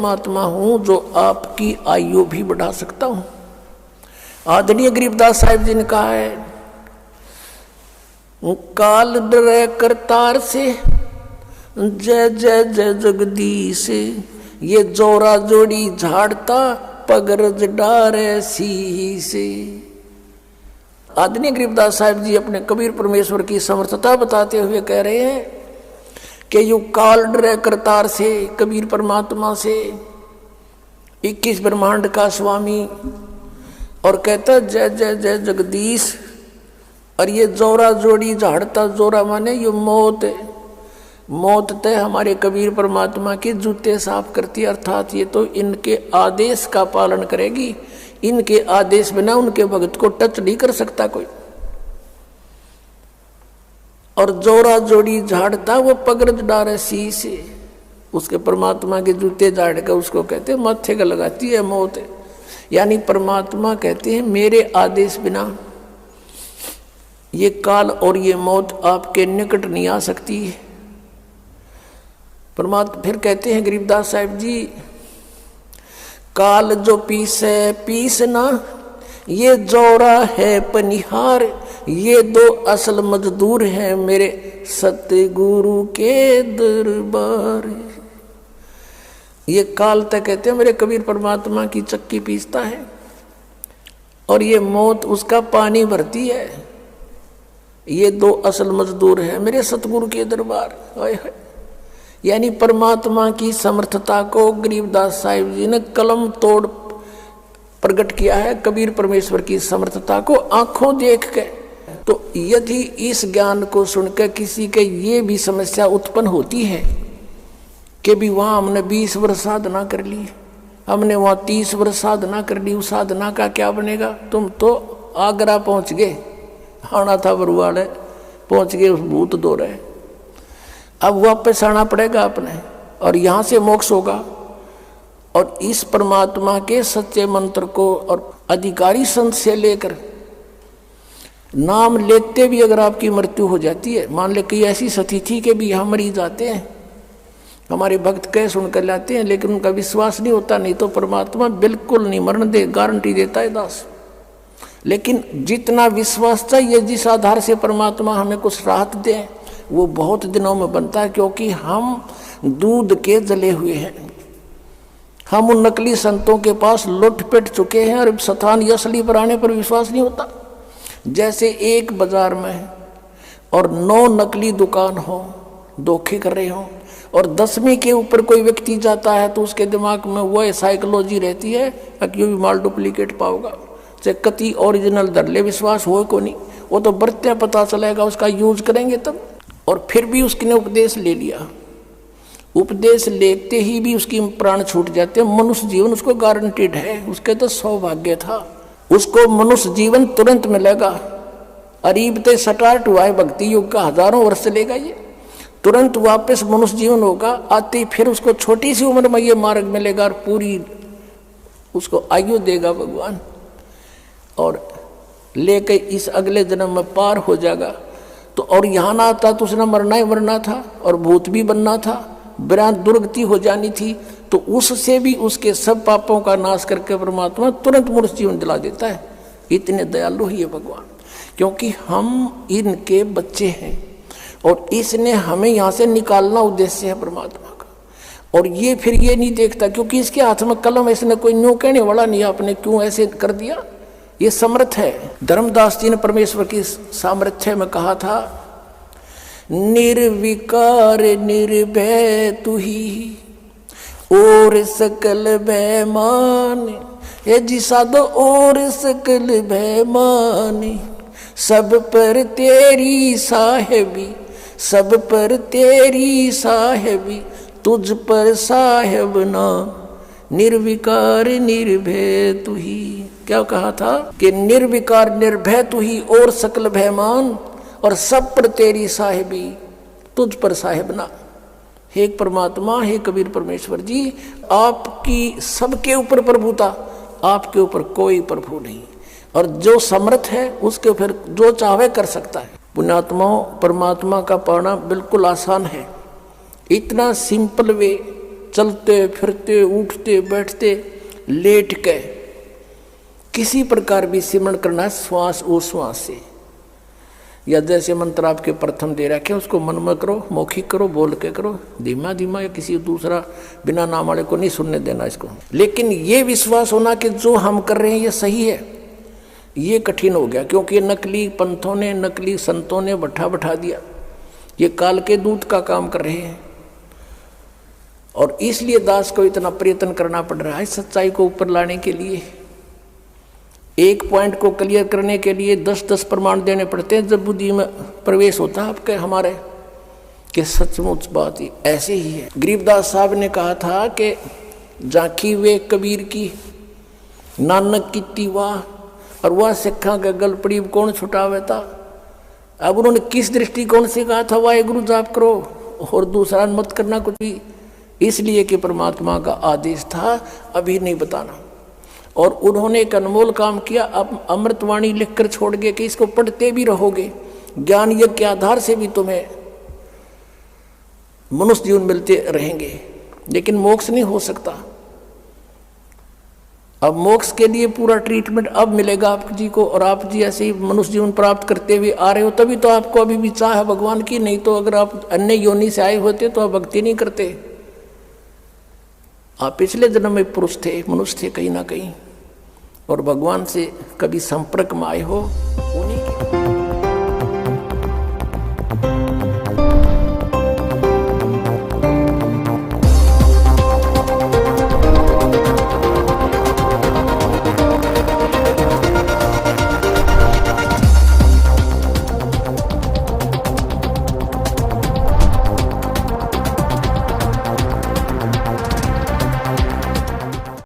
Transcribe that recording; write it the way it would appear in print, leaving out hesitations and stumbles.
परमात्मा हूं जो आपकी आयु भी बढ़ा सकता हूं। आदरणीय गरीबदास साहिब जी ने कहा है, काल डरे करतार से जय जय जय जगदीश, ये जोरा जोड़ी झाड़ता पगरज डारे शीश। आदरणीय गरीबदास साहिब जी अपने कबीर परमेश्वर की समर्थता बताते हुए कह रहे हैं कि यू काल डरे करतार से, कबीर परमात्मा से, 21 ब्रह्मांड का स्वामी, और कहता जय जय जय जगदीश। और ये जोरा जोड़ी झाड़ता, जोरा माने ये मौत, मौत तय हमारे कबीर परमात्मा के जूते साफ करती, अर्थात ये तो इनके आदेश का पालन करेगी। इनके आदेश बिना उनके भक्त को टच नहीं कर सकता कोई। और जोरा जोड़ी झाड़ता वो पगरज डारे शीश, उसके परमात्मा के जूते झाड़ कर उसको कहते माथे का लगाती है मौत। यानी परमात्मा कहते हैं मेरे आदेश बिना ये काल और ये मौत आपके निकट नहीं आ सकती है। परमात्मा फिर कहते हैं गरीबदास साहिब जी, काल जो पीसे पीसना, ये जोरा है पनिहार, ये दो असल मजदूर हैं मेरे सतगुरु के दरबार। ये काल तक कहते हैं मेरे कबीर परमात्मा की चक्की पीसता है, और ये मौत उसका पानी भरती है। ये दो असल मजदूर हैं मेरे सतगुरु के दरबार। यानी परमात्मा की समर्थता को गरीबदास साहिब जी ने कलम तोड़ प्रकट किया है, कबीर परमेश्वर की समर्थता को आंखों देख के। तो यदि इस ज्ञान को सुनकर किसी के ये भी समस्या उत्पन्न होती है कि भी वहाँ हमने 20 वर्ष साधना कर ली, हमने वहाँ 30 वर्ष साधना कर ली, उस साधना का क्या बनेगा? तुम तो आगरा पहुँच गए, आना था बरुआड़े, पहुँच गए उस भूत दो रहे, अब वापस आना पड़ेगा अपने, और यहाँ से मोक्ष होगा। और इस परमात्मा के सच्चे मंत्र को और अधिकारी संत से लेकर नाम लेते भी अगर आपकी मृत्यु हो जाती है, मान ले कि ऐसी स्थिति के भी यहाँ मरीज आते हैं, हमारे भक्त कह सुनकर लाते हैं, लेकिन उनका विश्वास नहीं होता, नहीं तो परमात्मा बिल्कुल नहीं मरण दे, गारंटी देता है दास। लेकिन जितना विश्वास चाहिए, जिस आधार से परमात्मा हमें कुछ राहत दे, वो बहुत दिनों में बनता है, क्योंकि हम दूध के जले हुए हैं। हम उन नकली संतों के पास लुट पिट चुके हैं, और स्थान असली पर आने पर विश्वास नहीं होता। जैसे एक बाजार में है और 9 नकली दुकान हो, धोखे कर रहे हो, और 10वीं के ऊपर कोई व्यक्ति जाता है तो उसके दिमाग में वह साइकोलॉजी रहती है कि भी माल डुप्लीकेट पाओगा, चाहे कति ओरिजिनल धरले विश्वास हो को नहीं, वो तो बरते पता चलेगा, उसका यूज करेंगे तब। और फिर भी उसने उपदेश ले लिया, उपदेश लेते ही भी उसकी प्राण छूट जाते हैं। मनुष्य जीवन उसको गारंटीड है, उसके तो सौभाग्य था, उसको मनुष्य जीवन तुरंत मिलेगा। अरीब ते स्टार्ट हुआ है भक्ति युग का, हजारों वर्ष चलेगा, ये तुरंत वापस मनुष्य जीवन होगा। आते ही फिर उसको छोटी सी उम्र में ये मार्ग मिलेगा और पूरी उसको आयु देगा भगवान, और लेके इस अगले जन्म में पार हो जाएगा। तो और यहाँ ना आता तो उसने मरना ही मरना था, और भूत भी बनना था, बिरान दुर्गति हो जानी थी। तो उससे भी उसके सब पापों का नाश करके परमात्मा तुरंत मनुष्य जीवन दिला देता है। इतने दयालु ही है भगवान, क्योंकि हम इनके बच्चे हैं, और इसने हमें यहाँ से निकालना उद्देश्य है परमात्मा का। और ये फिर ये नहीं देखता, क्योंकि इसके हाथ में कलम, इसने कोई न्यू कहने वाला नहीं, आपने क्यों ऐसे कर दिया, ये समर्थ है। धर्मदास जी ने परमेश्वर की सामर्थ्य में कहा था, निर्विकार निर्भय तू ही और सकल बेमान, ये जी साधो और सकल बेमान, सब पर तेरी साहेबी, सब पर तेरी साहेबी, तुझ पर साहेब ना, निर्विकार निर्भय तू ही। क्या कहा था कि निर्विकार निर्भय तू ही और सकल भयमान, और सब पर तेरी साहेबी, तुझ पर साहेब ना। हे परमात्मा, हे कबीर परमेश्वर जी, आपकी सबके ऊपर प्रभुता, आपके ऊपर कोई प्रभु नहीं, और जो समर्थ है उसके फिर जो चाहे कर सकता है। पुण्यात्माओं, परमात्मा का पाना बिल्कुल आसान है, इतना सिंपल वे चलते फिरते उठते बैठते लेट के किसी प्रकार भी सिमरण करना, श्वास उश्वास से, या जैसे मंत्र आपके प्रथम दे रखे उसको मन में करो, मौखिक करो, बोल के करो, धीमा धीमा, या किसी दूसरा बिना नाम वाले को नहीं सुनने देना इसको। लेकिन ये विश्वास होना कि जो हम कर रहे हैं ये सही है, ये कठिन हो गया, क्योंकि नकली पंथों ने, नकली संतों ने बैठा दिया, ये काल के दूत का काम कर रहे हैं। और इसलिए दास को इतना प्रयत्न करना पड़ रहा है सच्चाई को ऊपर लाने के लिए। एक पॉइंट को क्लियर करने के लिए 10-10 प्रमाण देने पड़ते हैं, जब बुद्धि में प्रवेश होता है आपके हमारे कि सचमुच बात ही ऐसे ही है। गरीबदास साहब ने कहा था कि झांकी वे कबीर की, नानक की तीवा, और वह सिक्खा का गल पड़ी कौन छुटावे था। अब उन्होंने किस दृष्टिकोण से कहा था वाहेगुरु जाप करो और दूसरा मत करना कुछ भी, इसलिए कि परमात्मा का आदेश था अभी नहीं बताना। और उन्होंने एक अनमोल काम किया, अब अमृतवाणी लिखकर छोड़ गए कि इसको पढ़ते भी रहोगे, ज्ञान यज्ञ के आधार से भी तुम्हें मनुष्य जीवन मिलते रहेंगे, लेकिन मोक्ष नहीं हो सकता। अब मोक्ष के लिए पूरा ट्रीटमेंट अब मिलेगा आप जी को, और आप जी ऐसे ही मनुष्य जीवन प्राप्त करते हुए आ रहे हो, तभी तो आपको अभी भी चाह है भगवान की। नहीं तो अगर आप अन्य योनि से आए होते तो आप भक्ति नहीं करते। आप पिछले जन्म में पुरुष थे, मनुष्य थे कहीं ना कहीं, और भगवान से कभी संपर्क में आए हो उन्हीं